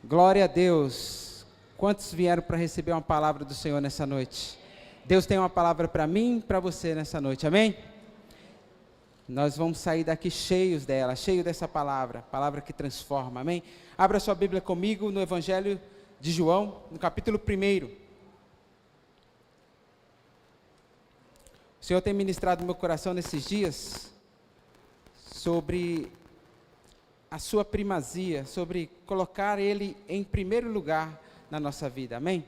Glória a Deus. Quantos vieram para receber uma palavra do Senhor nessa noite? Deus tem uma palavra para mim e para você nessa noite, amém? Nós vamos sair daqui cheios dela, cheio dessa palavra que transforma, amém? Abra sua Bíblia comigo no Evangelho de João, no capítulo 1. O Senhor tem ministrado no meu coração nesses dias sobre a sua primazia, sobre colocar Ele em primeiro lugar na nossa vida, amém?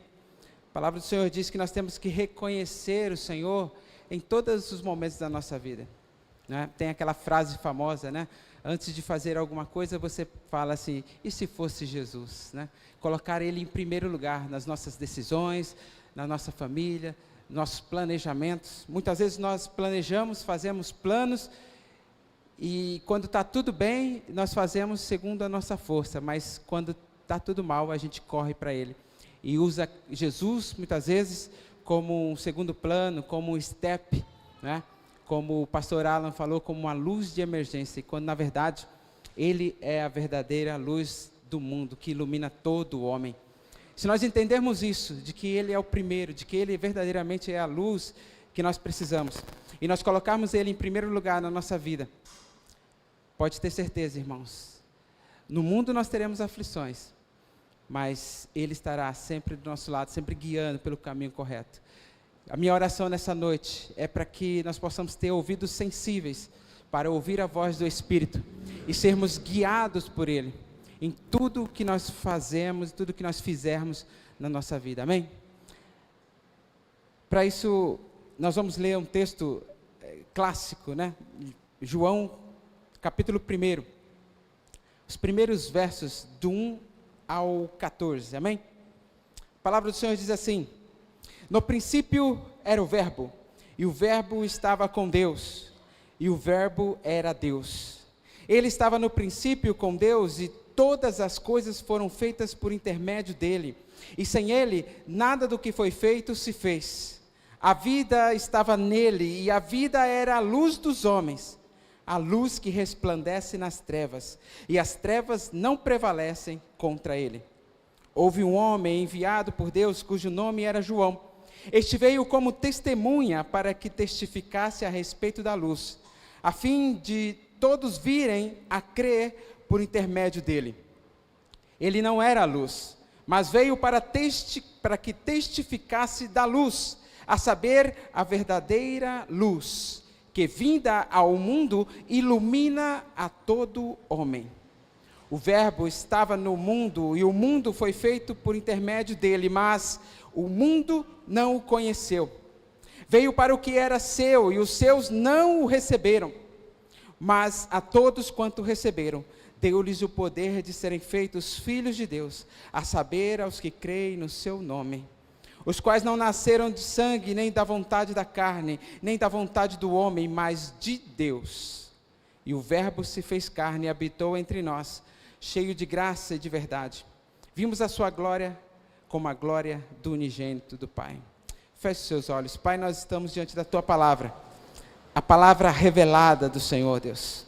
A palavra do Senhor diz que nós temos que reconhecer o Senhor em todos os momentos da nossa vida, né? Tem aquela frase famosa, né? Antes de fazer alguma coisa, você fala assim, e se fosse Jesus, né? Colocar Ele em primeiro lugar nas nossas decisões, na nossa família, nossos planejamentos. Muitas vezes nós planejamos, fazemos planos, e quando está tudo bem, nós fazemos segundo a nossa força, mas quando está tudo mal, a gente corre para Ele. E usa Jesus, muitas vezes, como um segundo plano, como um step, né? Como o pastor Alan falou, como uma luz de emergência, quando na verdade, Ele é a verdadeira luz do mundo, que ilumina todo o homem. Se nós entendermos isso, de que Ele é o primeiro, de que Ele verdadeiramente é a luz que nós precisamos, e nós colocarmos Ele em primeiro lugar na nossa vida, pode ter certeza, irmãos, no mundo nós teremos aflições, mas Ele estará sempre do nosso lado, sempre guiando pelo caminho correto. A minha oração nessa noite é para que nós possamos ter ouvidos sensíveis para ouvir a voz do Espírito e sermos guiados por Ele em tudo que nós fazemos, tudo que nós fizermos na nossa vida, amém? Para isso, nós vamos ler um texto clássico, né? João, capítulo 1, os primeiros versos do 1 ao 14, amém? A palavra do Senhor diz assim: no princípio era o Verbo, e o Verbo estava com Deus, e o Verbo era Deus. Ele estava no princípio com Deus, e todas as coisas foram feitas por intermédio dele, e sem ele, nada do que foi feito se fez. A vida estava nele, e a vida era a luz dos homens, a luz que resplandece nas trevas, e as trevas não prevalecem contra ele. Houve um homem enviado por Deus, cujo nome era João. Este veio como testemunha para que testificasse a respeito da luz, a fim de todos virem a crer por intermédio dele. Ele não era a luz, mas veio para que testificasse da luz, a saber, a verdadeira luz, que vinda ao mundo ilumina a todo homem. O Verbo estava no mundo, e o mundo foi feito por intermédio dele, mas o mundo não o conheceu. Veio para o que era seu, e os seus não o receberam. Mas a todos quanto receberam, deu-lhes o poder de serem feitos filhos de Deus, a saber, aos que creem no seu nome, os quais não nasceram de sangue, nem da vontade da carne, nem da vontade do homem, mas de Deus. E o Verbo se fez carne e habitou entre nós, cheio de graça e de verdade. Vimos a sua glória como a glória do unigênito do Pai. Feche seus olhos. Pai, nós estamos diante da tua palavra, a palavra revelada do Senhor, Deus.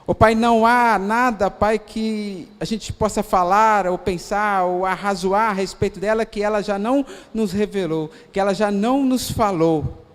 Ó Pai, não há nada, Pai, que a gente possa falar, ou pensar, ou arrazoar a respeito dela, que ela já não nos revelou, que ela já não nos falou.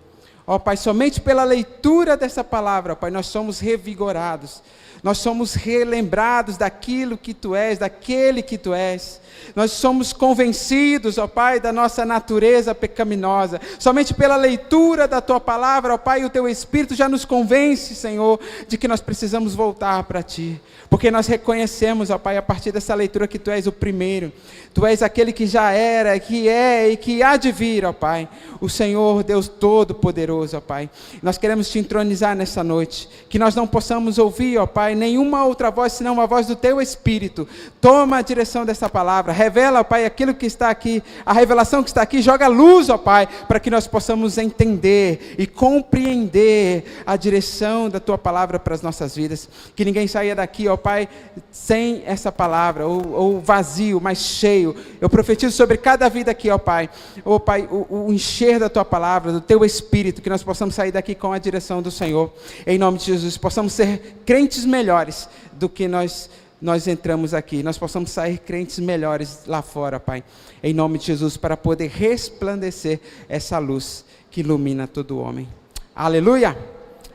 Ó Pai, somente pela leitura dessa palavra, Pai, nós somos revigorados, nós somos relembrados daquilo que Tu és, daquele que Tu és. Nós somos convencidos, ó Pai, da nossa natureza pecaminosa. Somente pela leitura da Tua palavra, ó Pai, o Teu Espírito já nos convence, Senhor, de que nós precisamos voltar para Ti. Porque nós reconhecemos, ó Pai, a partir dessa leitura que Tu és o primeiro. Tu és aquele que já era, que é e que há de vir, ó Pai. O Senhor, Deus Todo-Poderoso, ó Pai. Nós queremos Te entronizar nessa noite. Que nós não possamos ouvir, ó Pai, nenhuma outra voz, senão a voz do Teu Espírito. Toma a direção dessa palavra. Revela, ó Pai, aquilo que está aqui, a revelação que está aqui, joga luz, ó Pai, para que nós possamos entender e compreender a direção da Tua palavra para as nossas vidas. Que ninguém saia daqui, ó Pai, sem essa palavra, ou vazio, mas cheio. Eu profetizo sobre cada vida aqui, ó Pai, o encher da Tua palavra, do Teu Espírito, que nós possamos sair daqui com a direção do Senhor. Em nome de Jesus, possamos ser crentes melhores do que nós nós entramos aqui, nós possamos sair crentes melhores lá fora, Pai, em nome de Jesus, para poder resplandecer essa luz que ilumina todo homem. Aleluia!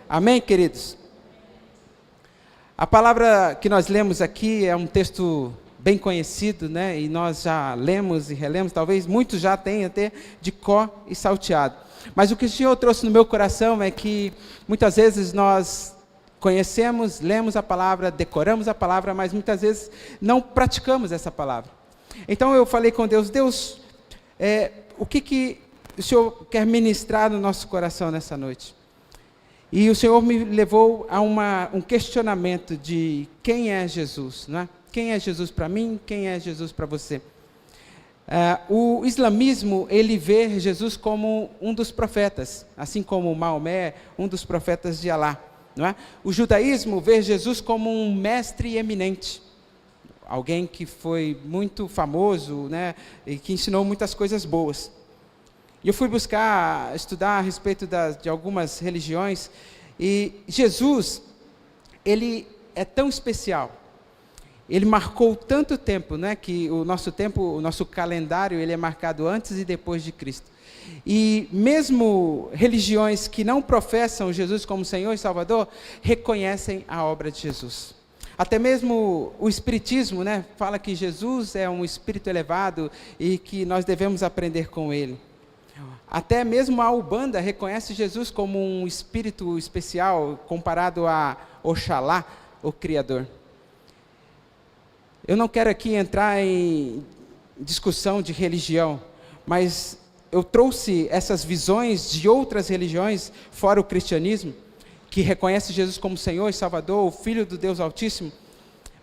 Amém, queridos? A palavra que nós lemos aqui é um texto bem conhecido, né? E nós já lemos e relemos, talvez muitos já tenham até de cor e salteado. Mas o que o Senhor trouxe no meu coração é que muitas vezes nós conhecemos, lemos a palavra, decoramos a palavra, mas muitas vezes não praticamos essa palavra. Então eu falei com Deus, o que o Senhor quer ministrar no nosso coração nessa noite? E o Senhor me levou a um questionamento de quem é Jesus, né? Quem é Jesus para mim? Quem é Jesus para você? O islamismo, ele vê Jesus como um dos profetas, assim como Maomé, um dos profetas de Alá. Não é? O judaísmo vê Jesus como um mestre eminente, alguém que foi muito famoso, né? E que ensinou muitas coisas boas. E eu fui estudar a respeito de algumas religiões, e Jesus, ele é tão especial. Ele marcou tanto tempo, né, que o nosso calendário, ele é marcado antes e depois de Cristo. E mesmo religiões que não professam Jesus como Senhor e Salvador, reconhecem a obra de Jesus. Até mesmo o Espiritismo, né, fala que Jesus é um espírito elevado e que nós devemos aprender com ele. Até mesmo a Umbanda reconhece Jesus como um espírito especial, comparado a Oxalá, o Criador. Eu não quero aqui entrar em discussão de religião, mas eu trouxe essas visões de outras religiões, fora o cristianismo, que reconhece Jesus como Senhor e Salvador, o Filho do Deus Altíssimo,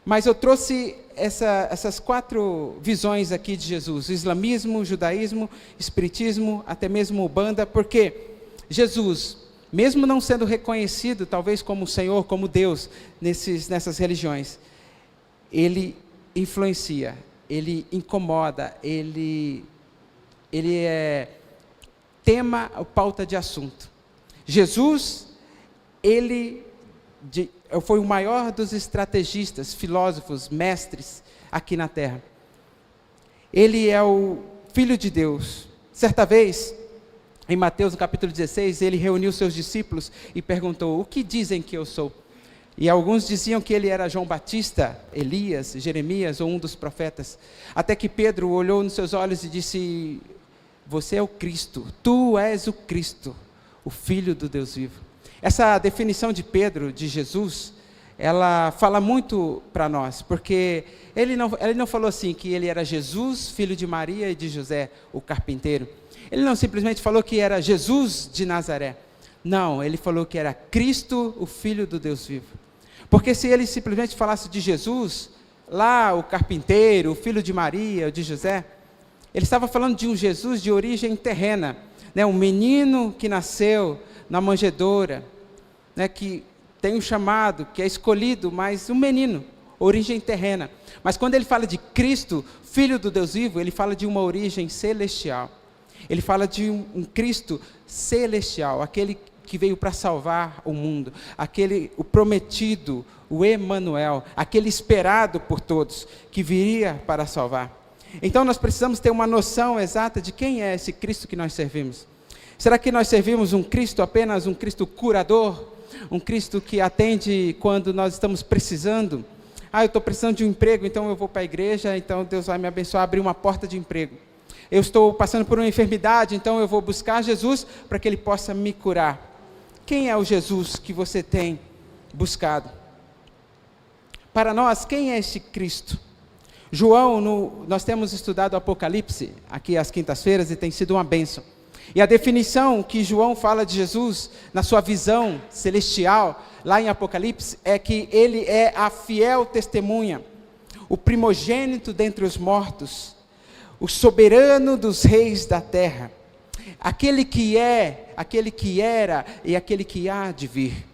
mas eu trouxe essas 4 visões aqui de Jesus: islamismo, judaísmo, espiritismo, até mesmo Umbanda, porque Jesus, mesmo não sendo reconhecido talvez como Senhor, como Deus, nessas religiões, ele influencia, ele incomoda, ele é tema, pauta de assunto. Jesus, ele foi o maior dos estrategistas, filósofos, mestres aqui na terra. Ele é o Filho de Deus. Certa vez, em Mateus, no capítulo 16, ele reuniu seus discípulos e perguntou: o que dizem que eu sou? E alguns diziam que ele era João Batista, Elias, Jeremias ou um dos profetas. Até que Pedro olhou nos seus olhos e disse: você é o Cristo, tu és o Cristo, o Filho do Deus vivo. Essa definição de Pedro, de Jesus, ela fala muito para nós, porque ele não falou assim que ele era Jesus, filho de Maria e de José, o carpinteiro. Ele não simplesmente falou que era Jesus de Nazaré. Não, ele falou que era Cristo, o Filho do Deus vivo. Porque se ele simplesmente falasse de Jesus, lá o carpinteiro, o filho de Maria, de José, ele estava falando de um Jesus de origem terrena, né? Um menino que nasceu na manjedoura, né? Que tem um chamado, que é escolhido, mas um menino, origem terrena. Mas quando ele fala de Cristo, Filho do Deus vivo, ele fala de uma origem celestial. Ele fala de um Cristo celestial, aquele que veio para salvar o mundo, o prometido, o Emanuel, aquele esperado por todos, que viria para salvar. Então nós precisamos ter uma noção exata de quem é esse Cristo que nós servimos. Será que nós servimos um Cristo apenas um Cristo curador? Um Cristo que atende quando nós estamos precisando? Eu estou precisando de um emprego, então eu vou para a igreja, então Deus vai me abençoar, abrir uma porta de emprego. Eu estou passando por uma enfermidade, então eu vou buscar Jesus para que Ele possa me curar. Quem é o Jesus que você tem buscado? Para nós, quem é este Cristo? João, nós temos estudado o Apocalipse, aqui às quintas-feiras, e tem sido uma bênção. E a definição que João fala de Jesus, na sua visão celestial, lá em Apocalipse, é que Ele é a fiel testemunha, o primogênito dentre os mortos, o soberano dos reis da terra, aquele que é, aquele que era e aquele que há de vir.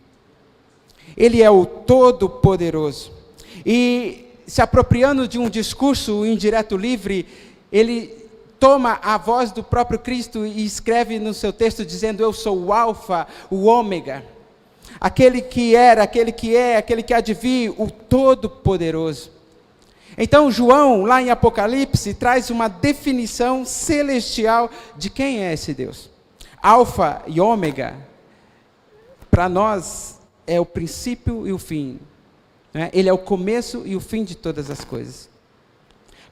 Ele é o Todo-Poderoso. E se apropriando de um discurso indireto livre, ele toma a voz do próprio Cristo e escreve no seu texto dizendo: eu sou o Alfa, o Ômega, aquele que era, aquele que é, aquele que há de vir, o Todo-Poderoso. Então João, lá em Apocalipse, traz uma definição celestial de quem é esse Deus. Alfa e ômega, para nós, é o princípio e o fim. Ele é o começo e o fim de todas as coisas.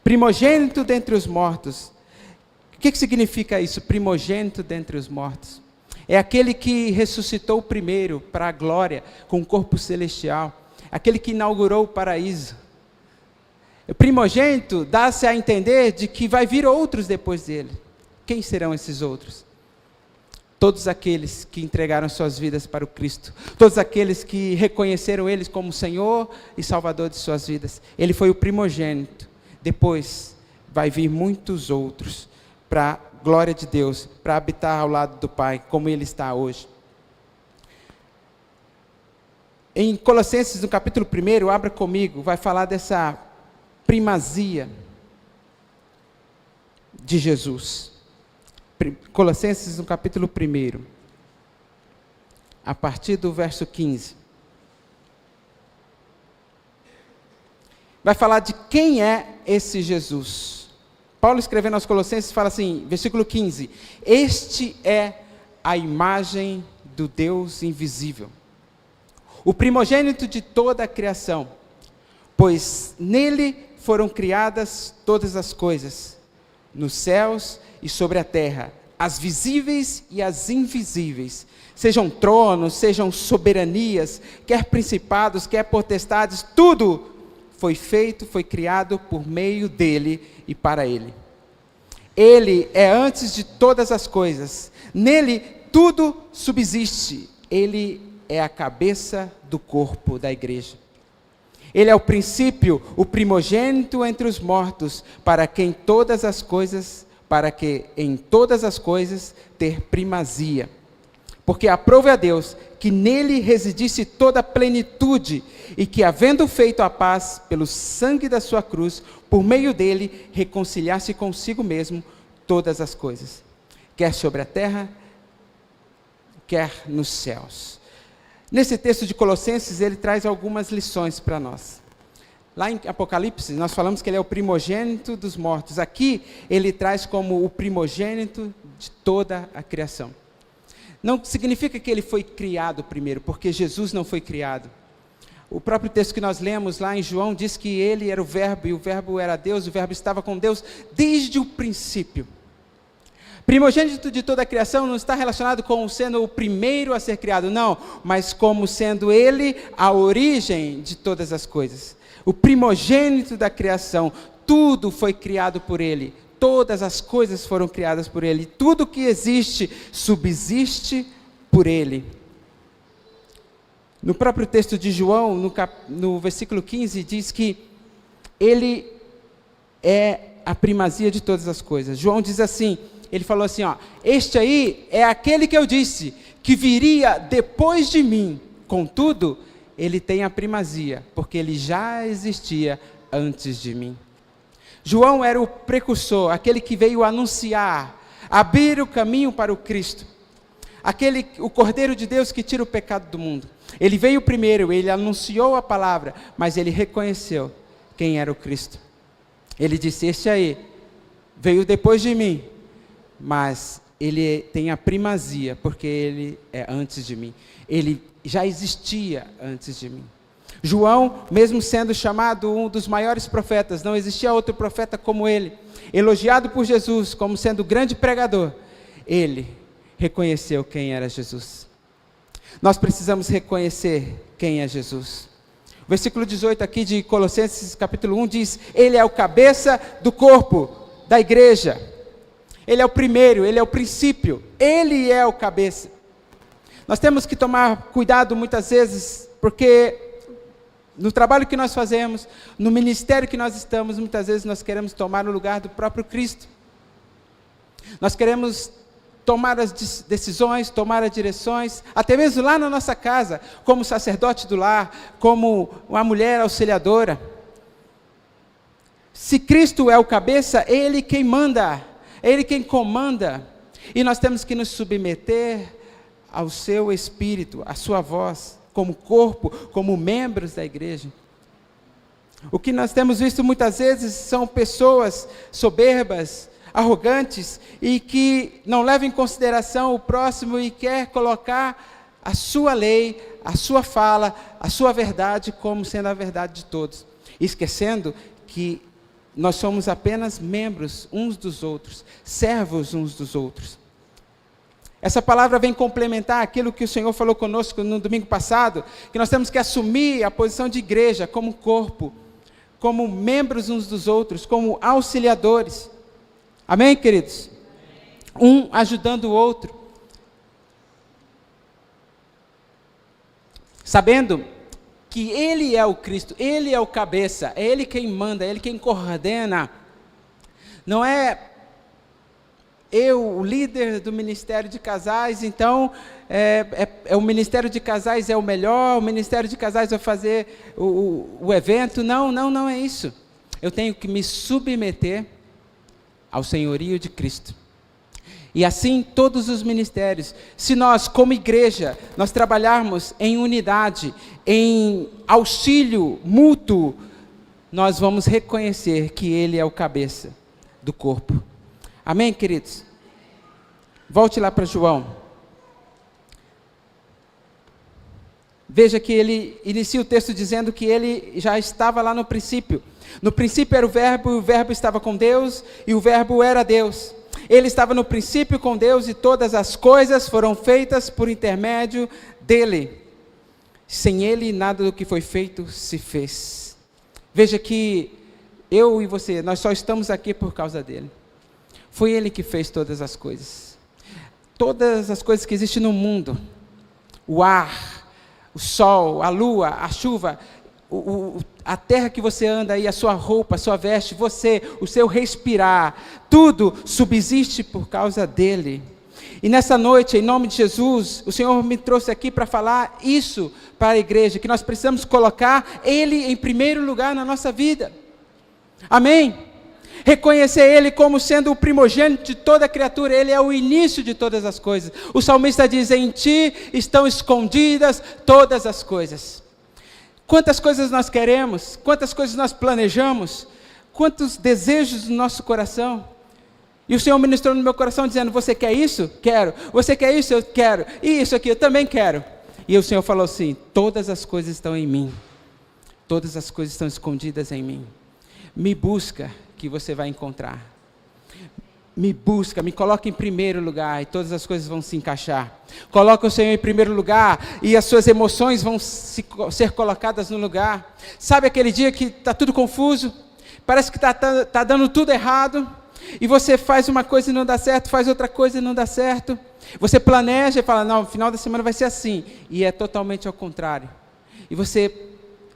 Primogênito dentre os mortos. O que significa isso? Primogênito dentre os mortos. É aquele que ressuscitou primeiro para a glória, com o corpo celestial. Aquele que inaugurou o paraíso. O primogênito dá-se a entender de que vai vir outros depois dele. Quem serão esses outros? Todos aqueles que entregaram suas vidas para o Cristo. Todos aqueles que reconheceram Ele como Senhor e Salvador de suas vidas. Ele foi o primogênito. Depois vai vir muitos outros para a glória de Deus, para habitar ao lado do Pai, como Ele está hoje. Em Colossenses, no capítulo 1, abra comigo, vai falar dessa primazia de Jesus. Colossenses, no capítulo 1, a partir do verso 15. Vai falar de quem é esse Jesus. Paulo, escrevendo aos Colossenses, fala assim, versículo 15: este é a imagem do Deus invisível, o primogênito de toda a criação, pois nele foram criadas todas as coisas, nos céus e sobre a terra, as visíveis e as invisíveis, sejam tronos, sejam soberanias, quer principados, quer potestades, tudo foi feito, foi criado por meio dele e para ele. Ele é antes de todas as coisas, nele tudo subsiste, ele é a cabeça do corpo da igreja. Ele é o princípio, o primogênito entre os mortos, para que em todas as coisas ter primazia. Porque aprove a Deus que nele residisse toda a plenitude, e que, havendo feito a paz pelo sangue da sua cruz, por meio dele reconciliasse consigo mesmo todas as coisas, quer sobre a terra, quer nos céus. Nesse texto de Colossenses, ele traz algumas lições para nós. Lá em Apocalipse, nós falamos que ele é o primogênito dos mortos. Aqui, ele traz como o primogênito de toda a criação. Não significa que ele foi criado primeiro, porque Jesus não foi criado. O próprio texto que nós lemos lá em João diz que ele era o Verbo, e o Verbo era Deus, o Verbo estava com Deus desde o princípio. Primogênito de toda a criação não está relacionado com sendo o primeiro a ser criado, não, mas como sendo ele a origem de todas as coisas. O primogênito da criação, tudo foi criado por ele, todas as coisas foram criadas por ele, tudo que existe subsiste por ele. No próprio texto de João, no versículo 15, diz que ele é a primazia de todas as coisas. João diz assim, ele falou assim, este aí é aquele que eu disse, que viria depois de mim, contudo, ele tem a primazia, porque ele já existia antes de mim. João era o precursor, aquele que veio anunciar, abrir o caminho para o Cristo, o Cordeiro de Deus que tira o pecado do mundo. Ele veio primeiro, ele anunciou a palavra, mas ele reconheceu quem era o Cristo. Ele disse, este aí veio depois de mim, mas ele tem a primazia, porque ele é antes de mim. Ele já existia antes de mim. João, mesmo sendo chamado um dos maiores profetas, não existia outro profeta como ele, elogiado por Jesus como sendo grande pregador, ele reconheceu quem era Jesus. Nós precisamos reconhecer quem é Jesus. O versículo 18 aqui de Colossenses capítulo 1 diz, ele é o cabeça do corpo da igreja. Ele é o primeiro, ele é o princípio, ele é o cabeça. Nós temos que tomar cuidado muitas vezes, porque no trabalho que nós fazemos, no ministério que nós estamos, muitas vezes nós queremos tomar o lugar do próprio Cristo. Nós queremos tomar as decisões, tomar as direções, até mesmo lá na nossa casa, como sacerdote do lar, como uma mulher auxiliadora. Se Cristo é o cabeça, é Ele quem manda, é Ele quem comanda, e nós temos que nos submeter ao seu Espírito, à sua voz, como corpo, como membros da igreja. O que nós temos visto muitas vezes são pessoas soberbas, arrogantes e que não levam em consideração o próximo e quer colocar a sua lei, a sua fala, a sua verdade como sendo a verdade de todos, esquecendo que nós somos apenas membros uns dos outros, servos uns dos outros. Essa palavra vem complementar aquilo que o Senhor falou conosco no domingo passado, que nós temos que assumir a posição de igreja como corpo, como membros uns dos outros, como auxiliadores. Amém, queridos? Um ajudando o outro. Sabendo que Ele é o Cristo, Ele é o cabeça, é Ele quem manda, é Ele quem coordena. Não é eu, o líder do Ministério de Casais, então o Ministério de Casais é o melhor, o Ministério de Casais vai fazer o evento. Não é isso. Eu tenho que me submeter ao senhorio de Cristo. E assim todos os ministérios. Se nós, como igreja, nós trabalharmos em unidade, em auxílio mútuo, nós vamos reconhecer que Ele é o cabeça do corpo. Amém, queridos? Volte lá para João. Veja que ele inicia o texto dizendo que ele já estava lá no princípio. No princípio era o Verbo estava com Deus, e o Verbo era Deus. Ele estava no princípio com Deus, e todas as coisas foram feitas por intermédio dele. Sem ele, nada do que foi feito se fez. Veja que eu e você, nós só estamos aqui por causa dele. Foi Ele que fez todas as coisas. Todas as coisas que existem no mundo. O ar, o sol, a lua, a chuva, a terra que você anda aí, a sua roupa, a sua veste, você, o seu respirar, tudo subsiste por causa dEle. E nessa noite, em nome de Jesus, o Senhor me trouxe aqui para falar isso para a igreja, que nós precisamos colocar Ele em primeiro lugar na nossa vida. Amém? Reconhecer Ele como sendo o primogênito de toda a criatura. Ele é o início de todas as coisas. O salmista diz: em Ti estão escondidas todas as coisas. Quantas coisas nós queremos, quantas coisas nós planejamos, quantos desejos do nosso coração. E o Senhor ministrou no meu coração dizendo: você quer isso? Quero. Você quer isso? Eu quero. E isso aqui eu também quero. E o Senhor falou assim: todas as coisas estão em mim. Todas as coisas estão escondidas em mim. Me busca, que você vai encontrar. Me busca, me coloca em primeiro lugar, e todas as coisas vão se encaixar. Coloca o Senhor em primeiro lugar, e as suas emoções vão ser colocadas no lugar. Sabe aquele dia que está tudo confuso? Parece que está dando tudo errado, e você faz uma coisa e não dá certo, faz outra coisa e não dá certo. Você planeja e fala: não, no final da semana vai ser assim, e é totalmente ao contrário. E você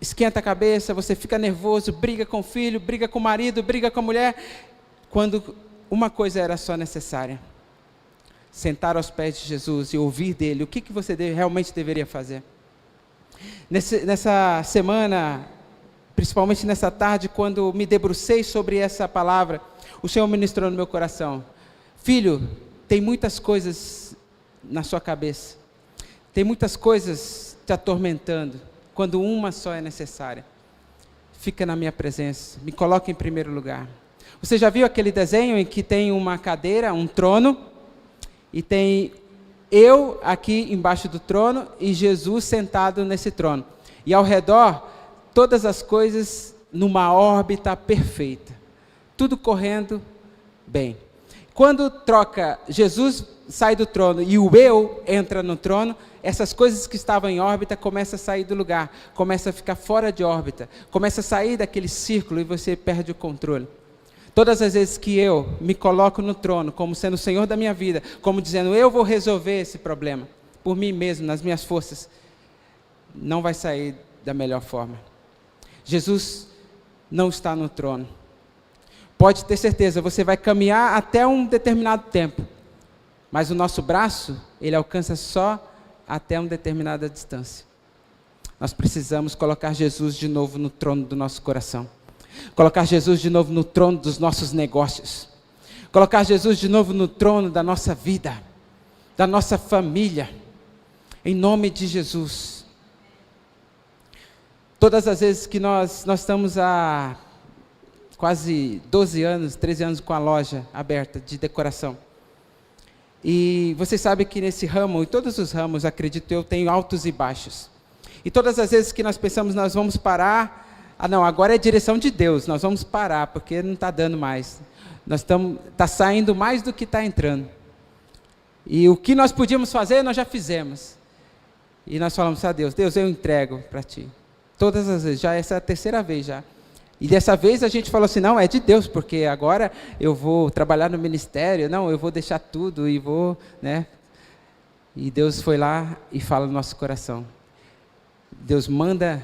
esquenta a cabeça, você fica nervoso, briga com o filho, briga com o marido, briga com a mulher, quando uma coisa era só necessária: sentar aos pés de Jesus e ouvir dele o que você realmente deveria fazer. Nessa semana, principalmente nessa tarde, quando me debrucei sobre essa palavra, o Senhor ministrou no meu coração: filho, tem muitas coisas na sua cabeça, tem muitas coisas te atormentando, quando uma só é necessária. Fica na minha presença, me coloca em primeiro lugar. Você já viu aquele desenho em que tem uma cadeira, um trono, e tem eu aqui embaixo do trono e Jesus sentado nesse trono, e ao redor todas as coisas numa órbita perfeita, tudo correndo bem. Quando troca, Jesus sai do trono e o eu entra no trono, essas coisas que estavam em órbita começam a sair do lugar, começam a ficar fora de órbita, começam a sair daquele círculo e você perde o controle. Todas as vezes que eu me coloco no trono, como sendo o Senhor da minha vida, como dizendo: eu vou resolver esse problema, por mim mesmo, nas minhas forças, não vai sair da melhor forma. Jesus não está no trono. Pode ter certeza, você vai caminhar até um determinado tempo, mas o nosso braço, ele alcança só até uma determinada distância. Nós precisamos colocar Jesus de novo no trono do nosso coração. Colocar Jesus de novo no trono dos nossos negócios. Colocar Jesus de novo no trono da nossa vida, da nossa família. Em nome de Jesus. Todas as vezes que nós estamos há quase 12 anos, 13 anos com a loja aberta de decoração. E vocês sabem que nesse ramo, em todos os ramos, acredito eu, tem altos e baixos. E todas as vezes que nós pensamos, nós vamos parar, não, agora é a direção de Deus, nós vamos parar, porque não está dando mais. Está saindo mais do que está entrando. E o que nós podíamos fazer, nós já fizemos. E nós falamos a Deus, Deus, eu entrego para Ti. Todas as vezes, já essa é a terceira vez já. E dessa vez a gente falou assim, não, é de Deus, porque agora eu vou trabalhar no ministério, não, eu vou deixar tudo e vou, né? E Deus foi lá e fala no nosso coração. Deus manda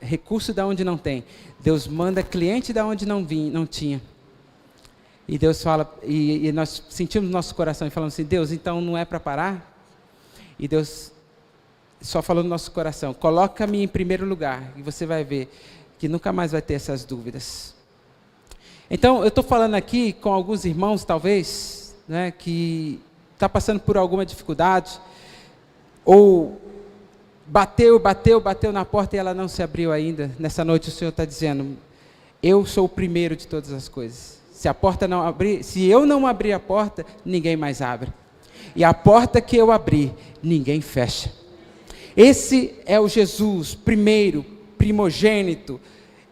recurso da onde não tem. Deus manda cliente da onde não tinha. E Deus fala, e nós sentimos no nosso coração e falamos assim, Deus, então não é para parar? E Deus só falou no nosso coração, coloca-me em primeiro lugar, e você vai ver que nunca mais vai ter essas dúvidas. Então, eu estou falando aqui com alguns irmãos, talvez, né, que está passando por alguma dificuldade, ou bateu na porta e ela não se abriu ainda. Nessa noite o Senhor está dizendo, eu sou o primeiro de todas as coisas. Se a porta não abrir, se eu não abrir a porta, ninguém mais abre. E a porta que eu abrir, ninguém fecha. Esse é o Jesus, primogênito.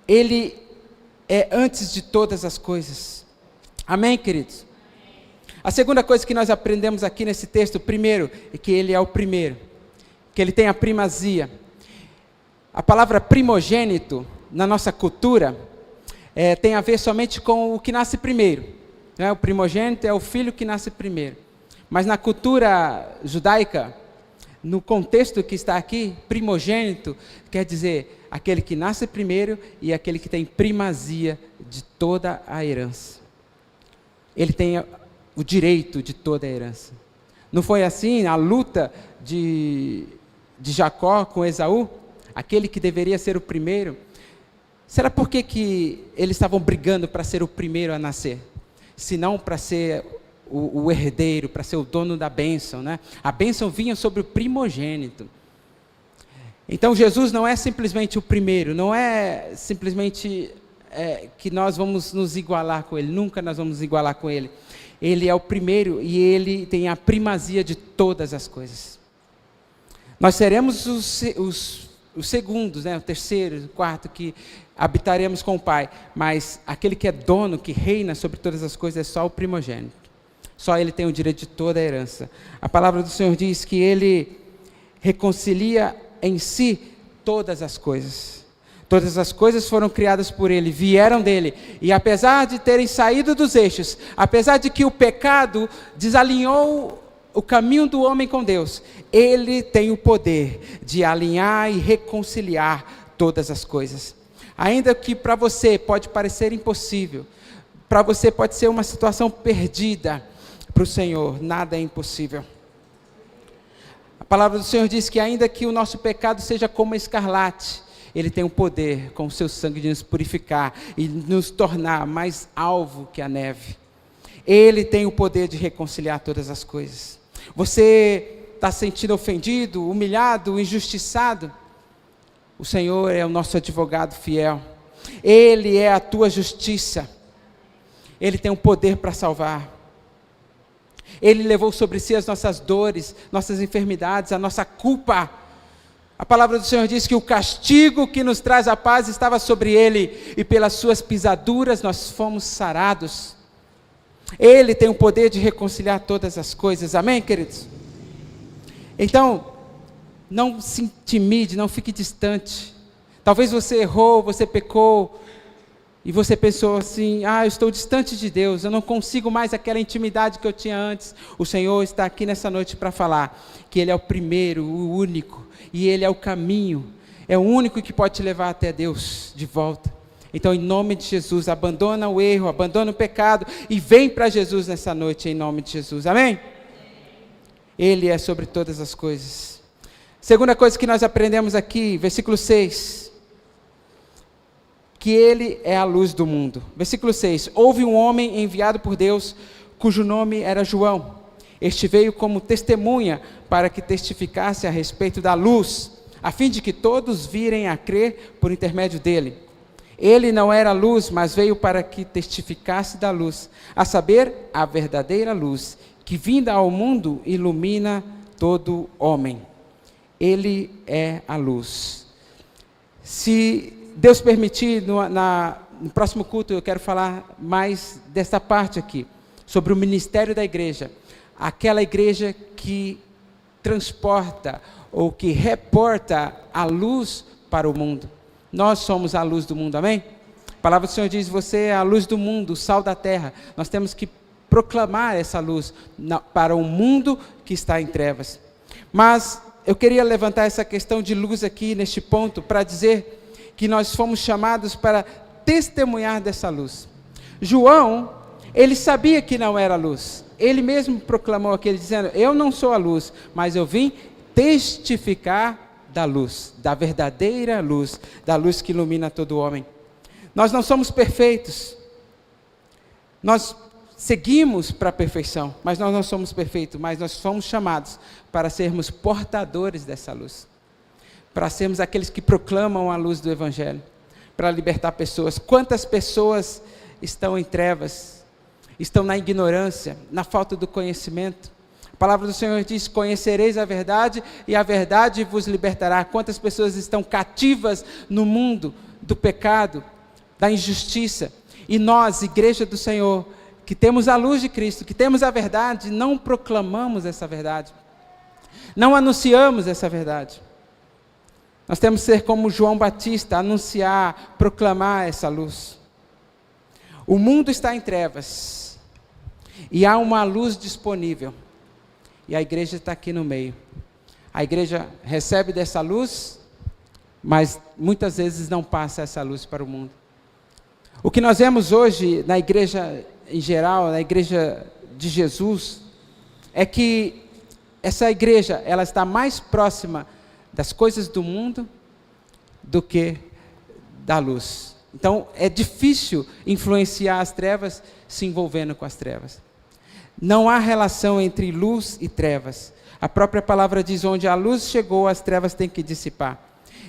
Ele é antes de todas as coisas. Amém, queridos? A segunda coisa que nós aprendemos aqui nesse texto, primeiro, é que Ele é o primeiro, que Ele tem a primazia. A palavra primogênito, na nossa cultura, tem a ver somente com o que nasce primeiro. Né? O primogênito é o filho que nasce primeiro. Mas na cultura judaica, no contexto que está aqui, primogênito quer dizer aquele que nasce primeiro e aquele que tem primazia de toda a herança. Ele tem o direito de toda a herança. Não foi assim a luta de Jacó com Esaú? Aquele que deveria ser o primeiro. Será por que eles estavam brigando para ser o primeiro a nascer? Se não para ser o herdeiro, para ser o dono da bênção, né? A bênção vinha sobre o primogênito. Então Jesus não é simplesmente o primeiro, não é simplesmente que nós vamos nos igualar com Ele, nunca nós vamos nos igualar com Ele. Ele é o primeiro e Ele tem a primazia de todas as coisas. Nós seremos os segundos, né? O terceiro, o quarto, que habitaremos com o Pai, mas aquele que é dono, que reina sobre todas as coisas, é só o primogênito. Só Ele tem o direito de toda a herança. A palavra do Senhor diz que Ele reconcilia em si todas as coisas. Todas as coisas foram criadas por Ele, vieram dEle. E apesar de terem saído dos eixos, apesar de que o pecado desalinhou o caminho do homem com Deus, Ele tem o poder de alinhar e reconciliar todas as coisas. Ainda que para você pode parecer impossível, para você pode ser uma situação perdida, para o Senhor nada é impossível. A palavra do Senhor diz que ainda que o nosso pecado seja como escarlate, Ele tem o poder com o seu sangue de nos purificar e nos tornar mais alvo que a neve. Ele tem o poder de reconciliar todas as coisas. Você está se sentindo ofendido, humilhado, injustiçado? O Senhor é o nosso advogado fiel. Ele é a tua justiça. Ele tem o poder para salvar. Ele levou sobre si as nossas dores, nossas enfermidades, a nossa culpa. A palavra do Senhor diz que o castigo que nos traz a paz estava sobre Ele, e pelas suas pisaduras nós fomos sarados. Ele tem o poder de reconciliar todas as coisas, amém, queridos? Então, não se intimide, não fique distante. Talvez você errou, você pecou, e você pensou assim, eu estou distante de Deus, eu não consigo mais aquela intimidade que eu tinha antes. O Senhor está aqui nessa noite para falar que Ele é o primeiro, o único, e Ele é o caminho, é o único que pode te levar até Deus de volta. Então, em nome de Jesus, abandona o erro, abandona o pecado, e vem para Jesus nessa noite, em nome de Jesus, amém? Ele é sobre todas as coisas. Segunda coisa que nós aprendemos aqui, versículo 6, que Ele é a luz do mundo. Versículo 6, houve um homem enviado por Deus, cujo nome era João. Este veio como testemunha para que testificasse a respeito da luz, a fim de que todos virem a crer por intermédio dele. Ele não era luz, mas veio para que testificasse da luz, a saber, a verdadeira luz, que vinda ao mundo ilumina todo homem. Ele é a luz. Se Deus permitir, no próximo culto eu quero falar mais dessa parte aqui, sobre o ministério da igreja, aquela igreja que transporta ou que reporta a luz para o mundo. Nós somos a luz do mundo, amém? A palavra do Senhor diz, você é a luz do mundo, o sal da terra. Nós temos que proclamar essa luz para um mundo que está em trevas. Mas eu queria levantar essa questão de luz aqui, neste ponto, para dizer que nós fomos chamados para testemunhar dessa luz. João, ele sabia que não era luz. Ele mesmo proclamou aquele dizendo, eu não sou a luz, mas eu vim testificar da luz, da verdadeira luz, da luz que ilumina todo homem. Nós não somos perfeitos. Nós seguimos para a perfeição, mas nós não somos perfeitos, mas nós somos chamados para sermos portadores dessa luz, para sermos aqueles que proclamam a luz do Evangelho, para libertar pessoas. Quantas pessoas estão em trevas, estão na ignorância, na falta do conhecimento? A palavra do Senhor diz, conhecereis a verdade e a verdade vos libertará. Quantas pessoas estão cativas no mundo do pecado, da injustiça, e nós, igreja do Senhor, que temos a luz de Cristo, que temos a verdade, não proclamamos essa verdade, não anunciamos essa verdade. Nós temos que ser como João Batista, anunciar, proclamar essa luz. O mundo está em trevas, e há uma luz disponível, e a igreja está aqui no meio. A igreja recebe dessa luz, mas muitas vezes não passa essa luz para o mundo. O que nós vemos hoje na igreja em geral, na igreja de Jesus, é que essa igreja, ela está mais próxima das coisas do mundo do que da luz. Então, é difícil influenciar as trevas se envolvendo com as trevas. Não há relação entre luz e trevas. A própria palavra diz, onde a luz chegou, as trevas têm que dissipar.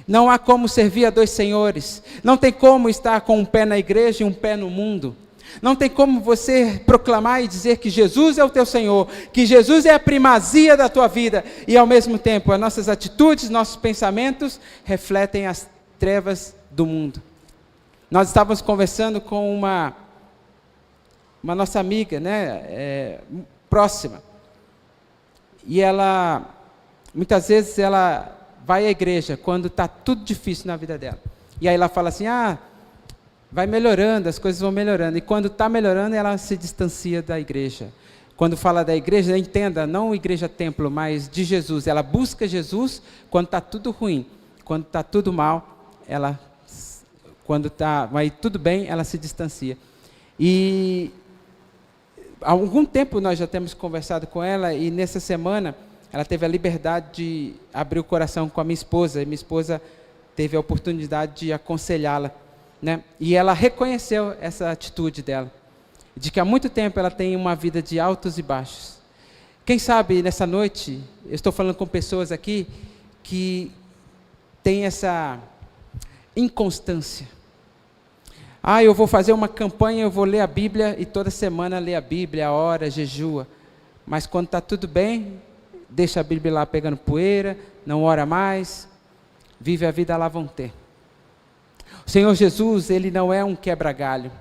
Não há como servir a dois senhores. Não tem como estar com um pé na igreja e um pé no mundo. Não tem como você proclamar e dizer que Jesus é o teu Senhor, que Jesus é a primazia da tua vida, e ao mesmo tempo as nossas atitudes, nossos pensamentos refletem as trevas do mundo. Nós estávamos conversando com uma nossa amiga, próxima, e ela, muitas vezes ela vai à igreja quando está tudo difícil na vida dela, e aí ela fala assim, vai melhorando, as coisas vão melhorando, e quando está melhorando, ela se distancia da igreja. Quando fala da igreja, entenda, não igreja templo, mas de Jesus, ela busca Jesus quando está tudo ruim, quando está tudo mal, quando vai tudo bem, ela se distancia. E há algum tempo nós já temos conversado com ela, e nessa semana ela teve a liberdade de abrir o coração com a minha esposa, e minha esposa teve a oportunidade de aconselhá-la, e ela reconheceu essa atitude dela, de que há muito tempo ela tem uma vida de altos e baixos. Quem sabe nessa noite, eu estou falando com pessoas aqui, que têm essa inconstância. Eu vou fazer uma campanha, eu vou ler a Bíblia, e toda semana ler a Bíblia, ora, jejua. Mas quando está tudo bem, deixa a Bíblia lá pegando poeira, não ora mais, vive a vida lá vão ter. O Senhor Jesus, Ele não é um quebra-galho.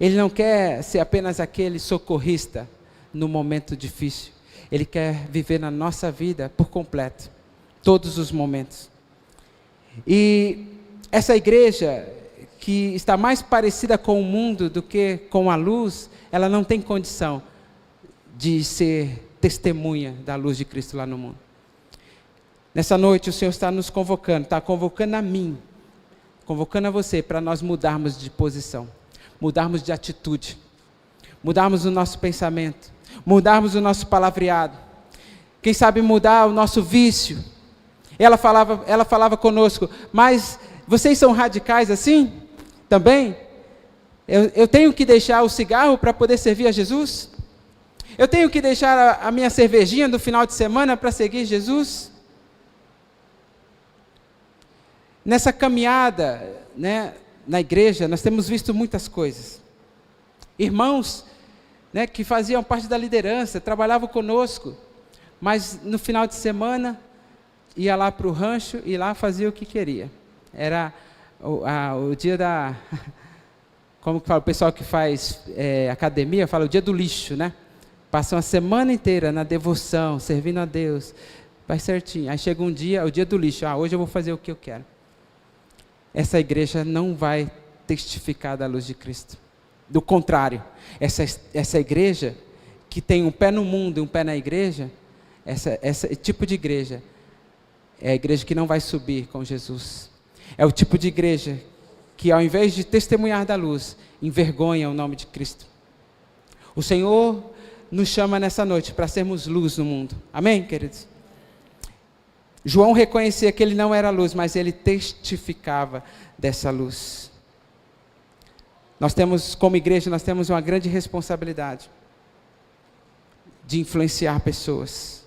Ele não quer ser apenas aquele socorrista no momento difícil. Ele quer viver na nossa vida por completo, todos os momentos. E essa igreja que está mais parecida com o mundo do que com a luz, ela não tem condição de ser testemunha da luz de Cristo lá no mundo. Nessa noite o Senhor está nos convocando, está convocando a mim, convocando a você, para nós mudarmos de posição, mudarmos de atitude, mudarmos o nosso pensamento, mudarmos o nosso palavreado, quem sabe mudar o nosso vício. Ela falava conosco, mas vocês são radicais assim? Também? Eu tenho que deixar o cigarro para poder servir a Jesus? Eu tenho que deixar a minha cervejinha do final de semana para seguir Jesus? Nessa caminhada, né, na igreja, nós temos visto muitas coisas. Irmãos, né, que faziam parte da liderança, trabalhavam conosco, mas no final de semana ia lá para o rancho e lá fazia o que queria. Era o dia da... Como que fala o pessoal que faz academia? Fala o dia do lixo, né? Passam a semana inteira na devoção, servindo a Deus. Vai certinho. Aí chega um dia, o dia do lixo. Hoje eu vou fazer o que eu quero. Essa igreja não vai testificar da luz de Cristo. Do contrário, essa igreja que tem um pé no mundo e um pé na igreja, esse tipo de igreja é a igreja que não vai subir com Jesus. É o tipo de igreja que, ao invés de testemunhar da luz, envergonha o nome de Cristo. O Senhor nos chama nessa noite para sermos luz no mundo. Amém, queridos? João reconhecia que ele não era luz, mas ele testificava dessa luz. Nós temos, como igreja, nós temos uma grande responsabilidade de influenciar pessoas,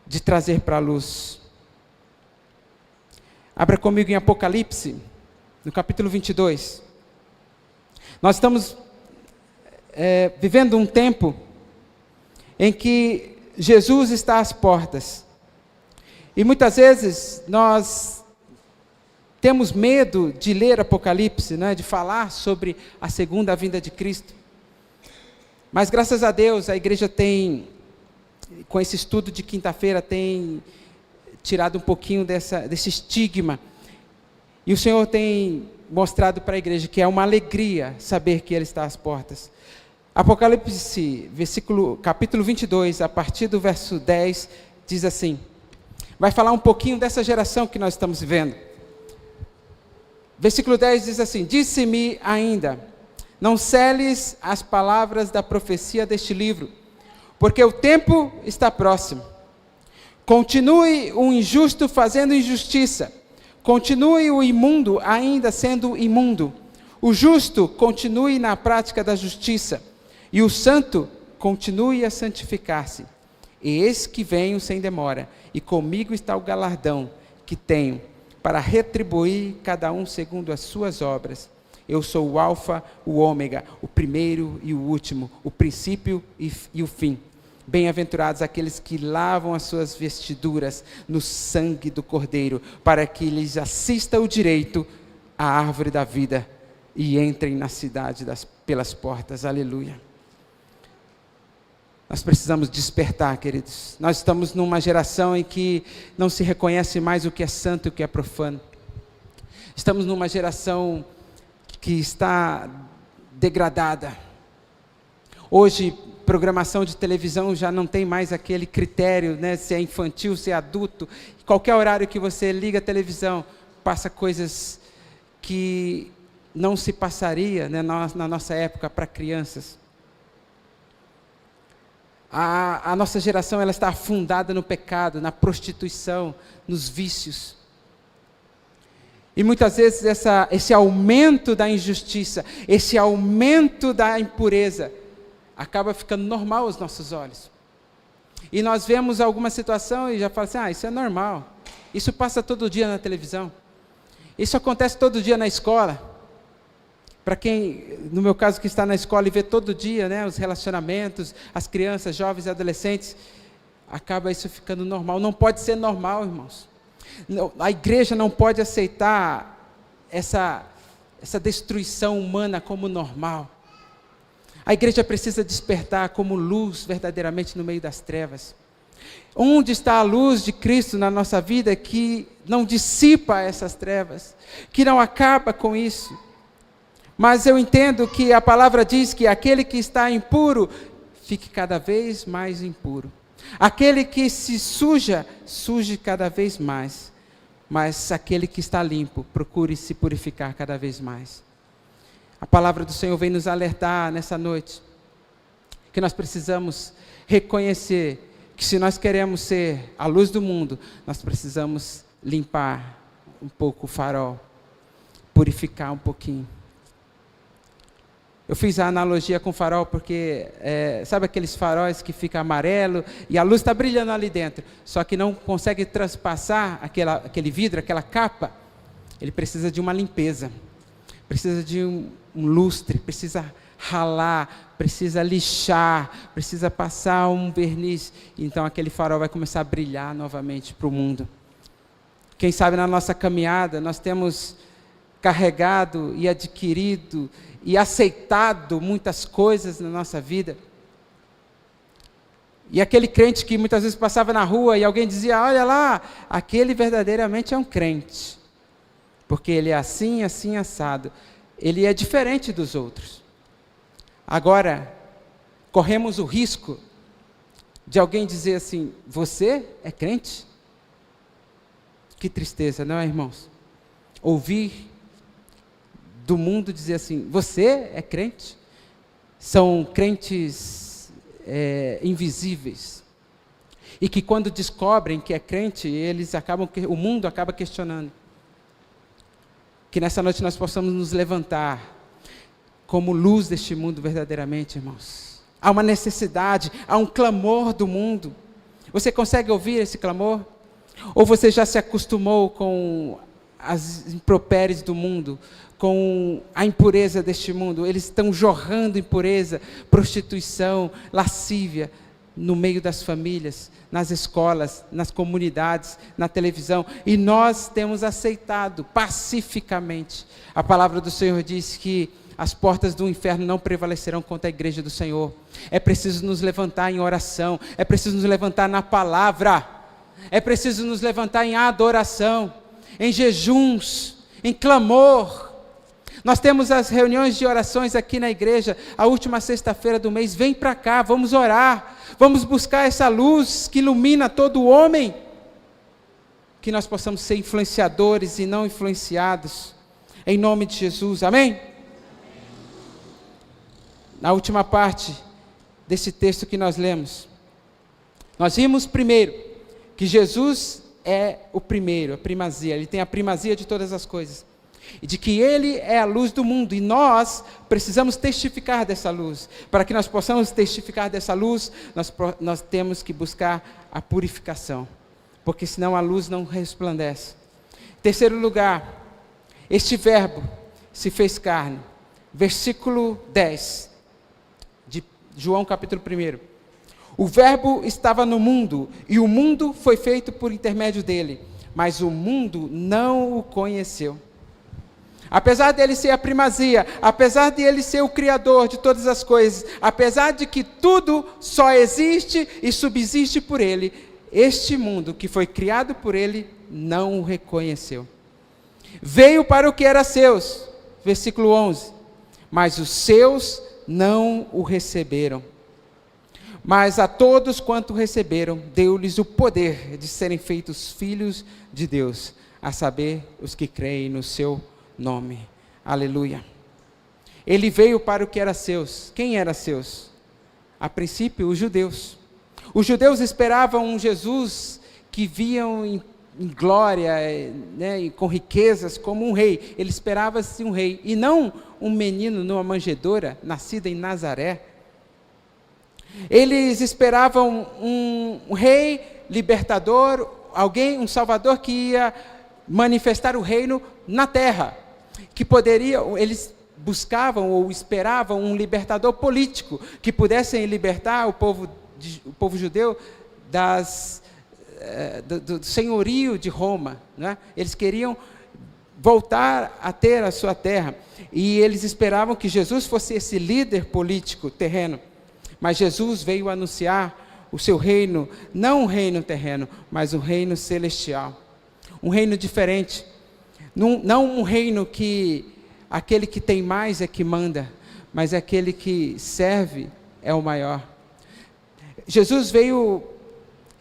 de trazer para a luz. Abra comigo em Apocalipse, no capítulo 22. Nós estamos vivendo um tempo em que Jesus está às portas. E muitas vezes nós temos medo de ler Apocalipse, né, de falar sobre a segunda vinda de Cristo. Mas graças a Deus a igreja tem, com esse estudo de quinta-feira, tem tirado um pouquinho desse estigma. E o Senhor tem mostrado para a igreja que é uma alegria saber que Ele está às portas. Apocalipse, capítulo 22, a partir do verso 10, diz assim, vai falar um pouquinho dessa geração que nós estamos vivendo. Versículo 10 diz assim, disse-me ainda, não seles as palavras da profecia deste livro, porque o tempo está próximo. Continue o injusto fazendo injustiça, continue o imundo ainda sendo imundo, o justo continue na prática da justiça, e o santo continue a santificar-se. E eis que venho sem demora, e comigo está o galardão que tenho, para retribuir cada um segundo as suas obras. Eu sou o Alfa, o Ômega, o primeiro e o último, o princípio e o fim. Bem-aventurados aqueles que lavam as suas vestiduras no sangue do Cordeiro, para que lhes assista o direito à árvore da vida e entrem na cidade pelas portas. Aleluia. Nós precisamos despertar, queridos. Nós estamos numa geração em que não se reconhece mais o que é santo e o que é profano. Estamos numa geração que está degradada. Hoje, programação de televisão já não tem mais aquele critério, né, se é infantil, se é adulto. Qualquer horário que você liga a televisão, passa coisas que não se passaria, né, na nossa época para crianças. A nossa geração ela está afundada no pecado, na prostituição, nos vícios. E muitas vezes esse aumento da injustiça, esse aumento da impureza, acaba ficando normal aos nossos olhos. E nós vemos alguma situação e já fala assim, isso é normal. Isso passa todo dia na televisão. Isso acontece todo dia na escola. Para quem, no meu caso, que está na escola e vê todo dia, né, os relacionamentos, as crianças, jovens e adolescentes, acaba isso ficando normal. Não pode ser normal, irmãos. A igreja não pode aceitar essa destruição humana como normal. A igreja precisa despertar como luz verdadeiramente no meio das trevas. Onde está a luz de Cristo na nossa vida que não dissipa essas trevas, que não acaba com isso? Mas eu entendo que a palavra diz que aquele que está impuro, fique cada vez mais impuro. Aquele que se suja, suje cada vez mais. Mas aquele que está limpo, procure se purificar cada vez mais. A palavra do Senhor vem nos alertar nessa noite, que nós precisamos reconhecer que se nós queremos ser a luz do mundo, nós precisamos limpar um pouco o farol, purificar um pouquinho. Eu fiz a analogia com farol porque, sabe aqueles faróis que ficam amarelo e a luz está brilhando ali dentro, só que não consegue transpassar aquele vidro, aquela capa. ele precisa de uma limpeza, precisa de um lustre, precisa ralar, precisa lixar, precisa passar um verniz, então aquele farol vai começar a brilhar novamente para o mundo. Quem sabe na nossa caminhada nós temos carregado e adquirido e aceitado muitas coisas na nossa vida, e aquele crente que muitas vezes passava na rua e alguém dizia, olha lá, aquele verdadeiramente é um crente, porque ele é assim, assim, assado, ele é diferente dos outros. Agora, corremos o risco de alguém dizer assim, você é crente? Que tristeza, não é, irmãos? Ouvir do mundo dizer assim, você é crente? São crentes invisíveis. E que quando descobrem que é crente, o mundo acaba questionando. Que nessa noite nós possamos nos levantar como luz deste mundo verdadeiramente, irmãos. Há uma necessidade, há um clamor do mundo. Você consegue ouvir esse clamor? Ou você já se acostumou com as impropérias do mundo, com a impureza deste mundo? Eles estão jorrando impureza, prostituição, lascívia, no meio das famílias, nas escolas, nas comunidades, na televisão, e nós temos aceitado pacificamente. A palavra do Senhor diz que as portas do inferno não prevalecerão contra a igreja do Senhor. É preciso nos levantar em oração, é preciso nos levantar na palavra, é preciso nos levantar em adoração, em jejuns, em clamor. Nós temos as reuniões de orações aqui na igreja, a última sexta-feira do mês. Vem para cá, vamos orar, vamos buscar essa luz que ilumina todo o homem, que nós possamos ser influenciadores e não influenciados, em nome de Jesus, amém? Na última parte desse texto que nós lemos, nós vimos primeiro que Jesus é o primeiro, a primazia, ele tem a primazia de todas as coisas, e de que ele é a luz do mundo, e nós precisamos testificar dessa luz. Para que nós possamos testificar dessa luz, nós temos que buscar a purificação, porque senão a luz não resplandece. Terceiro lugar, este verbo se fez carne, versículo 10, de João capítulo 1. O verbo estava no mundo, e o mundo foi feito por intermédio dele, mas o mundo não o conheceu. Apesar dele ser a primazia, apesar de ele ser o criador de todas as coisas, apesar de que tudo só existe e subsiste por ele, este mundo que foi criado por ele não o reconheceu. Veio para o que era seus, versículo 11, mas os seus não o receberam. Mas a todos quanto receberam, deu-lhes o poder de serem feitos filhos de Deus, a saber, os que creem no seu nome. Aleluia. Ele veio para o que era seus. Quem era seus? A princípio, os judeus. Os judeus esperavam um Jesus que viam em glória, né, com riquezas, como um rei. Ele esperava-se um rei, e não um menino numa manjedoura, nascido em Nazaré. Eles esperavam um rei libertador, alguém, um salvador que ia manifestar o reino na terra, que poderia, eles buscavam ou esperavam um libertador político, que pudessem libertar o povo judeu do senhorio de Roma, né? Eles queriam voltar a ter a sua terra, e eles esperavam que Jesus fosse esse líder político terreno. Mas Jesus veio anunciar o seu reino, não um reino terreno, mas um reino celestial. Um reino diferente. Não um reino que aquele que tem mais é que manda, mas aquele que serve é o maior. Jesus veio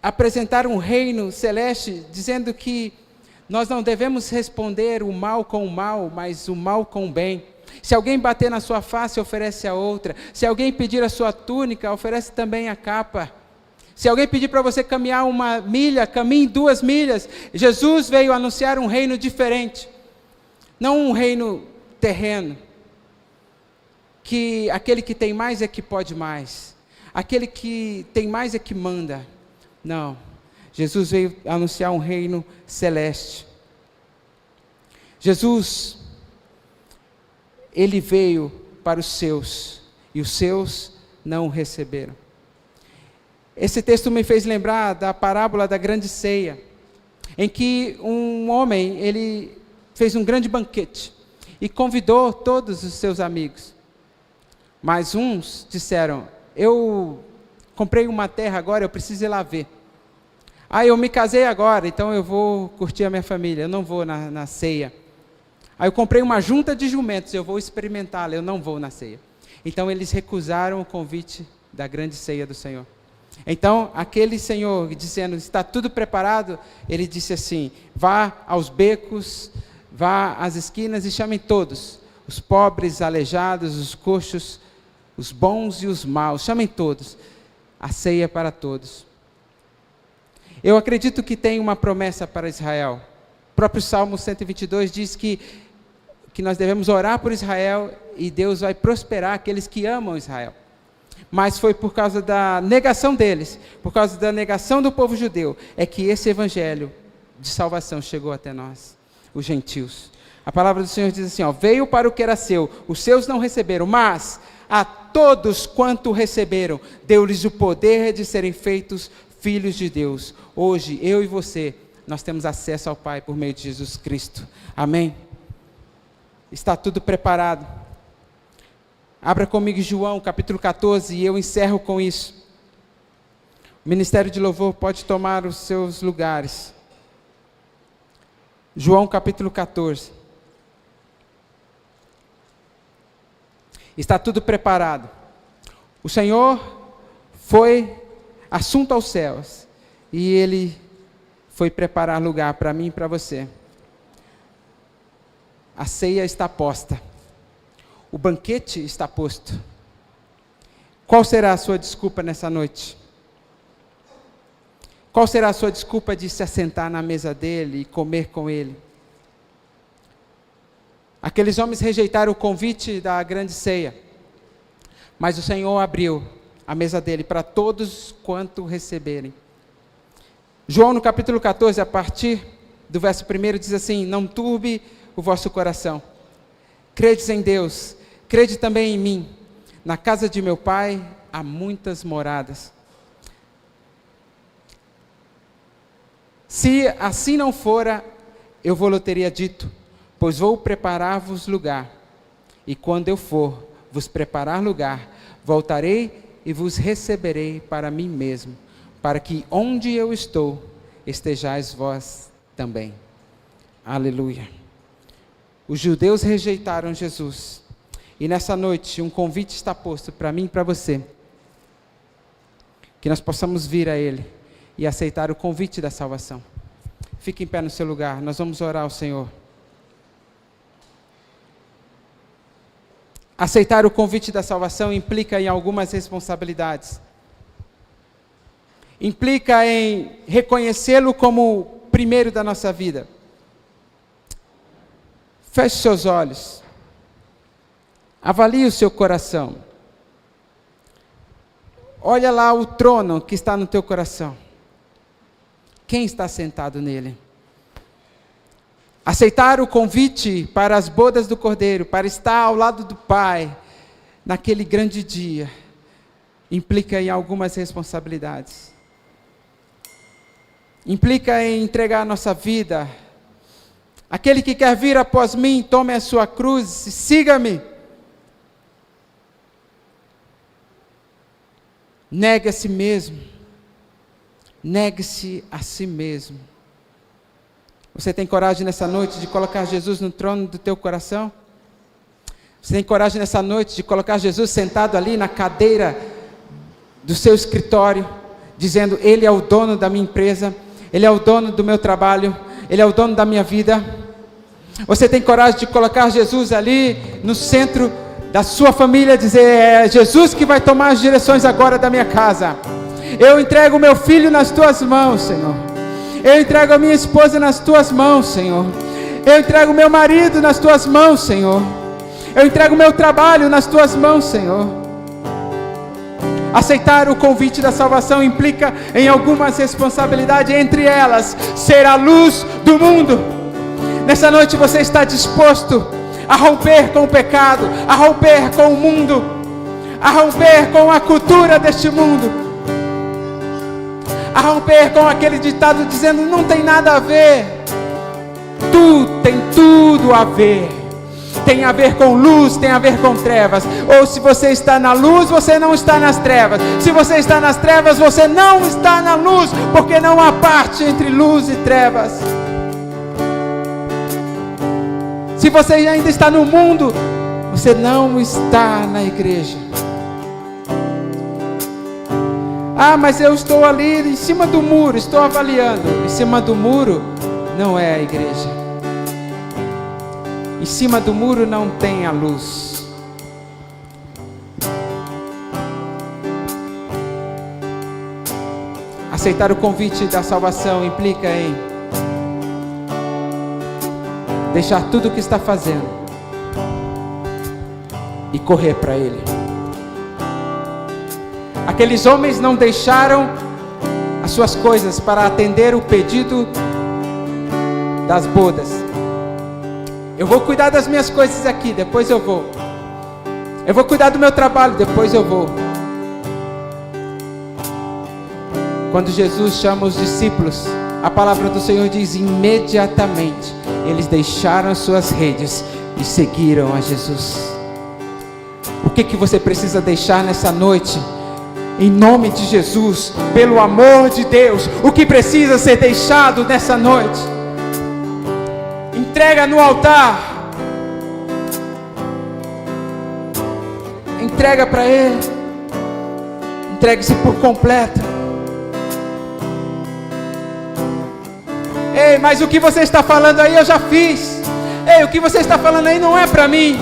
apresentar um reino celeste, dizendo que nós não devemos responder o mal com o mal, mas o mal com o bem. Se alguém bater na sua face, oferece a outra. Se alguém pedir a sua túnica, oferece também a capa. Se alguém pedir para você caminhar 1 milha, caminhe 2 milhas. Jesus veio anunciar um reino diferente. Não um reino terreno, que aquele que tem mais é que pode mais. Aquele que tem mais é que manda. Não. Jesus veio anunciar um reino celeste. Jesus, Ele veio para os seus, e os seus não o receberam. Esse texto me fez lembrar da parábola da grande ceia, em que um homem, ele fez um grande banquete, e convidou todos os seus amigos. Mas uns disseram: eu comprei uma terra agora, eu preciso ir lá ver. Eu me casei agora, então eu vou curtir a minha família, eu não vou na ceia. Eu comprei uma junta de jumentos, eu vou experimentá-la, eu não vou na ceia. Então eles recusaram o convite da grande ceia do Senhor. Então aquele senhor, dizendo: está tudo preparado, ele disse assim: vá aos becos, vá às esquinas e chamem todos, os pobres, aleijados, os coxos, os bons e os maus, chamem todos, a ceia para todos. Eu acredito que tem uma promessa para Israel. O próprio Salmo 122 diz que nós devemos orar por Israel e Deus vai prosperar aqueles que amam Israel. Mas foi por causa da negação deles, por causa da negação do povo judeu, é que esse evangelho de salvação chegou até nós, os gentios. A palavra do Senhor diz assim: veio para o que era seu, os seus não receberam, mas a todos quanto receberam, deu-lhes o poder de serem feitos filhos de Deus. Hoje, eu e você, nós temos acesso ao Pai por meio de Jesus Cristo. Amém? Está tudo preparado. Abra comigo João, capítulo 14, e eu encerro com isso. O ministério de louvor pode tomar os seus lugares. João, capítulo 14. Está tudo preparado. O Senhor foi assunto aos céus, e Ele foi preparar lugar para mim e para você. A ceia está posta. O banquete está posto. Qual será a sua desculpa nessa noite? Qual será a sua desculpa de se assentar na mesa dele e comer com ele? Aqueles homens rejeitaram o convite da grande ceia, mas o Senhor abriu a mesa dele para todos quanto receberem. João no capítulo 14, a partir do verso 1, diz assim: não turbe o vosso coração. Credes em Deus, crede também em mim. Na casa de meu Pai há muitas moradas. Se assim não fora, eu vou-lhe teria dito, pois vou preparar-vos lugar. E quando eu for vos preparar lugar, voltarei e vos receberei para mim mesmo, para que onde eu estou, estejais vós também. Aleluia. Os judeus rejeitaram Jesus, e nessa noite um convite está posto para mim e para você, que nós possamos vir a Ele e aceitar o convite da salvação. Fique em pé no seu lugar, nós vamos orar ao Senhor. Aceitar o convite da salvação implica em algumas responsabilidades. Implica em reconhecê-lo como o primeiro da nossa vida. Feche seus olhos. Avalie o seu coração. Olha lá o trono que está no teu coração. Quem está sentado nele? Aceitar o convite para as bodas do Cordeiro, para estar ao lado do Pai, naquele grande dia, implica em algumas responsabilidades. Implica em entregar a nossa vida. Aquele que quer vir após mim, tome a sua cruz e siga-me. Negue a si mesmo. Negue-se a si mesmo. Você tem coragem nessa noite de colocar Jesus no trono do teu coração? Você tem coragem nessa noite de colocar Jesus sentado ali na cadeira do seu escritório, dizendo: Ele é o dono da minha empresa, Ele é o dono do meu trabalho, Ele é o dono da minha vida? Você tem coragem de colocar Jesus ali no centro da sua família, dizer: é Jesus que vai tomar as direções agora da minha casa. Eu entrego o meu filho nas tuas mãos, Senhor. Eu entrego a minha esposa nas tuas mãos, Senhor. Eu entrego o meu marido nas tuas mãos, Senhor. Eu entrego o meu trabalho nas tuas mãos, Senhor. Aceitar o convite da salvação implica em algumas responsabilidades, entre elas, ser a luz do mundo. Nessa noite você está disposto a romper com o pecado, a romper com o mundo, a romper com a cultura deste mundo, a romper com aquele ditado dizendo não tem nada a ver. Tem tudo a ver. Tem a ver com luz, tem a ver com trevas. Ou se você está na luz, você não está nas trevas. Se você está nas trevas, você não está na luz, porque não há parte entre luz e trevas. Se você ainda está no mundo, você não está na igreja. Ah, mas eu estou ali em cima do muro, estou avaliando. Em cima do muro não é a igreja. Em cima do muro não tem a luz. Aceitar o convite da salvação implica em deixar tudo o que está fazendo e correr para Ele. Aqueles homens não deixaram as suas coisas para atender o pedido das bodas. Eu vou cuidar das minhas coisas aqui, depois eu vou. Eu vou cuidar do meu trabalho, depois eu vou. Quando Jesus chama os discípulos, a palavra do Senhor diz: imediatamente eles deixaram as suas redes e seguiram a Jesus. O que você precisa deixar nessa noite? Em nome de Jesus, pelo amor de Deus, o que precisa ser deixado nessa noite? Entrega no altar. Entrega para Ele. Entregue-se por completo. Ei, mas o que você está falando aí eu já fiz. Ei, o que você está falando aí não é para mim.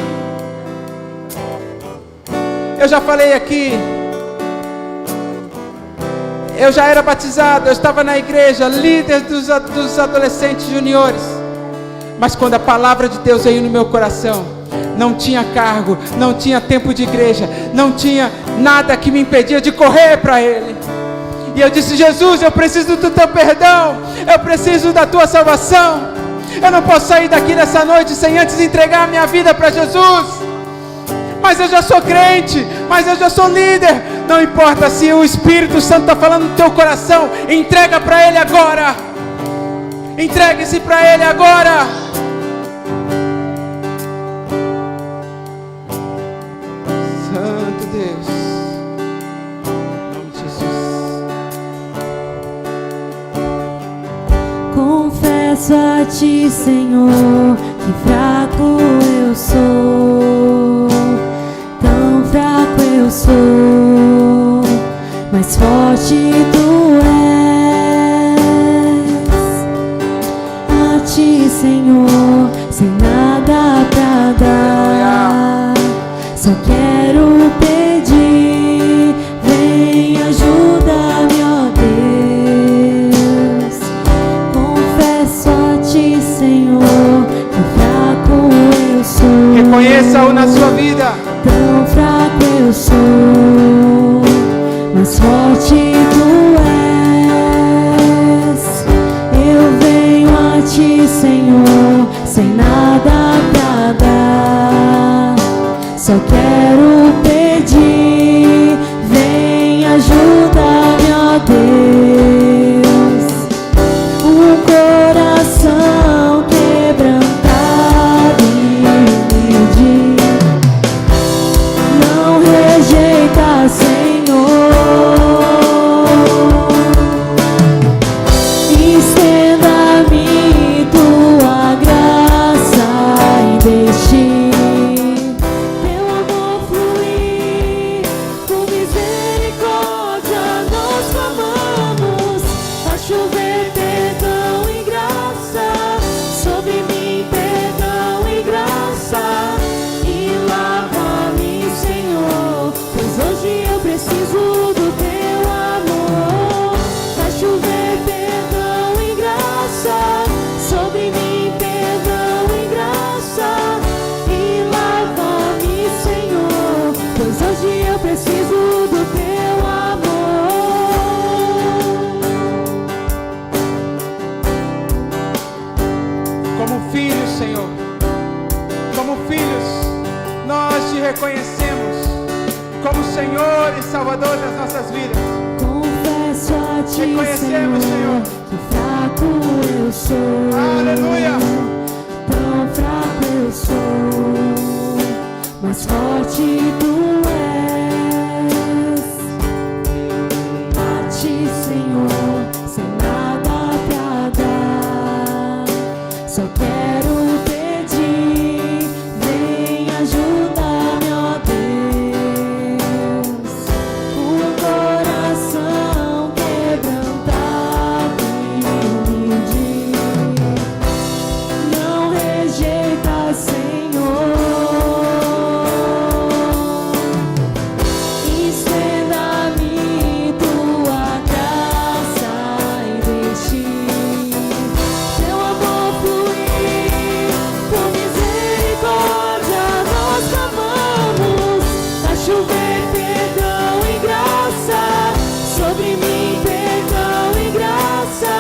Eu já falei aqui. Eu já era batizado, eu estava na igreja, líder dos adolescentes juniores. Mas quando a palavra de Deus veio no meu coração, não tinha cargo, não tinha tempo de igreja, não tinha nada que me impedia de correr para Ele. E eu disse: Jesus, eu preciso do Teu perdão, eu preciso da Tua salvação. Eu não posso sair daqui nessa noite sem antes entregar a minha vida para Jesus. Mas eu já sou crente, mas eu já sou líder. Não importa se o Espírito Santo está falando no teu coração, entrega para Ele agora. Entregue-se para Ele agora. Santo Deus, em nome de Jesus. Confesso a Ti, Senhor, que fraco eu sou. Tão fraco eu sou, mas forte Tu és. A Ti, Senhor, sem nada pra dar, só quero pedir, vem ajuda-me, ó Deus. Confesso a Ti, Senhor, que fraco eu sou. Reconheça-o na sua vida. Tão fraco eu sou, mas forte Tu és. Eu venho a Ti, Senhor, sem nada pra dar, só quero pedir, vem ajuda-me, ó Deus. Um coração quebrantado e humilde não rejeita, Senhor. Estenda-me Tua graça e deixe Teu amor fluir. Com misericórdia nós clamamos, faz chover perdão e graça sobre mim, perdão e graça. E lava-me, Senhor, pois hoje eu preciso do Teu amor. Faz chover perdão e graça sobre mim, perdão e graça. E reconhecemos como Senhor e Salvador das nossas vidas. Confesso a ti, Reconhecemos, Senhor, que fraco eu sou. Aleluia. Tão fraco eu sou, mas forte tu és. A ti, Senhor, sem nada pra dar, só quero pedir, vem ajudar-me, ó Deus. O coração quebrantado e humilde, não rejeita, Senhor. Estenda-me tua graça e deixe teu amor fluir. Por misericórdia nós clamamos, a chover perdão e graça sobre mim, perdão e graça,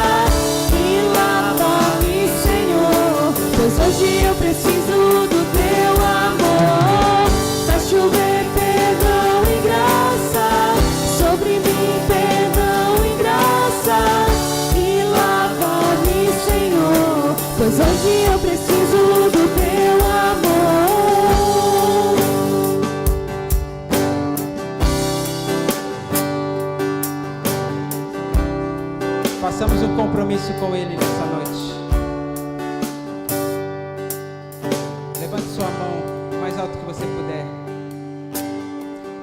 e lava-me, Senhor, pois hoje eu preciso do teu amor. A chover perdão e graça sobre mim, perdão e graça, e lava-me, Senhor, pois hoje eu preciso do teu amor. Façamos um compromisso com Ele nessa noite. Levante sua mão mais alto que você puder.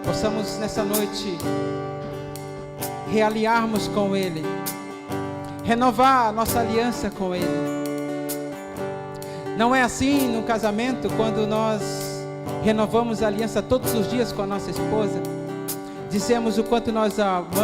Possamos nessa noite realinharmos com Ele, renovar a nossa aliança com Ele. Não é assim no casamento, quando nós renovamos a aliança todos os dias com a nossa esposa, dizemos o quanto nós a amamos,